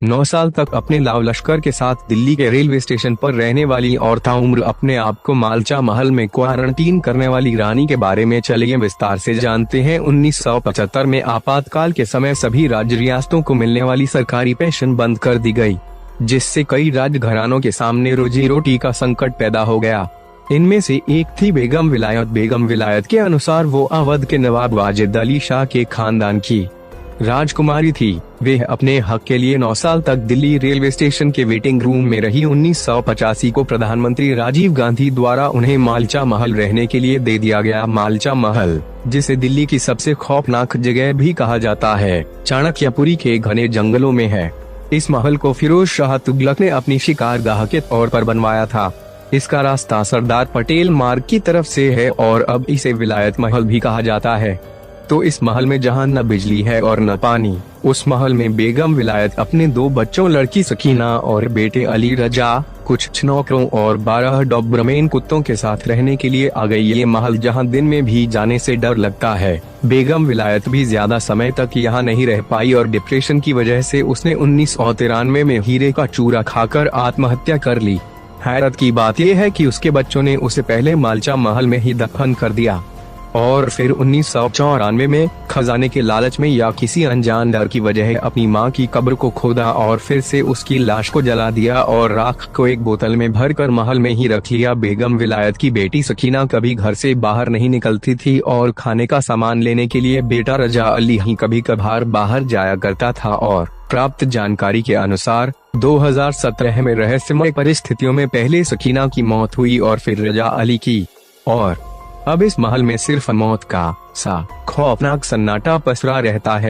9 साल तक अपने लाव लश्कर के साथ दिल्ली के रेलवे स्टेशन पर रहने वाली और ताउम्र अपने आप को मालचा महल में क्वारंटीन करने वाली रानी के बारे में चलिए विस्तार से जानते हैं। 1975 में आपातकाल के समय सभी राज्य रियासतों को मिलने वाली सरकारी पेंशन बंद कर दी गई, जिससे कई राजघरानों के सामने रोजी रोटी का संकट पैदा हो गया। इनमें से एक थी बेगम विलायत। बेगम विलायत के अनुसार वो अवध के नवाब वाजिद अली शाह के खानदान की राजकुमारी थी। वे अपने हक के लिए 9 साल तक दिल्ली रेलवे स्टेशन के वेटिंग रूम में रही। 1985 को प्रधानमंत्री राजीव गांधी द्वारा उन्हें मालचा महल रहने के लिए दे दिया गया। मालचा महल, जिसे दिल्ली की सबसे खौफनाक जगह भी कहा जाता है, चाणक्यपुरी के घने जंगलों में है। इस महल को फिरोज शाह तुगलक ने अपनी शिकारगाह के तौर पर बनवाया था। इसका रास्ता सरदार पटेल मार्ग की तरफ से है और अब इसे विलायत महल भी कहा जाता है। तो इस महल में जहां न बिजली है और न पानी, उस महल में बेगम विलायत अपने 2 बच्चों लड़की सकीना और बेटे अली रजा, कुछ नौकरों और 12 डॉबरमैन कुत्तों के साथ रहने के लिए आ गई। ये महल जहां दिन में भी जाने से डर लगता है। बेगम विलायत भी ज्यादा समय तक यहाँ नहीं रह पाई और डिप्रेशन की वजह से उसने 1993 में हीरे का चूरा खाकर आत्महत्या कर ली। हैरत की बात यह है कि उसके बच्चों ने उसे पहले मालचा महल में ही दफन कर दिया और फिर 1994 में खजाने के लालच में या किसी अनजान डर की वजह अपनी मां की कब्र को खोदा और फिर से उसकी लाश को जला दिया और राख को एक बोतल में भरकर महल में ही रख लिया। बेगम विलायत की बेटी सकीना कभी घर से बाहर नहीं निकलती थी और खाने का सामान लेने के लिए बेटा रजा अली ही कभी कभार बाहर जाया करता था। और प्राप्त जानकारी के अनुसार 2017 में रहस्यमय परिस्थितियों में पहले सकीना की मौत हुई और फिर रजा अली की, और अब इस महल में सिर्फ मौत का सा खौफनाक सन्नाटा पसरा रहता है।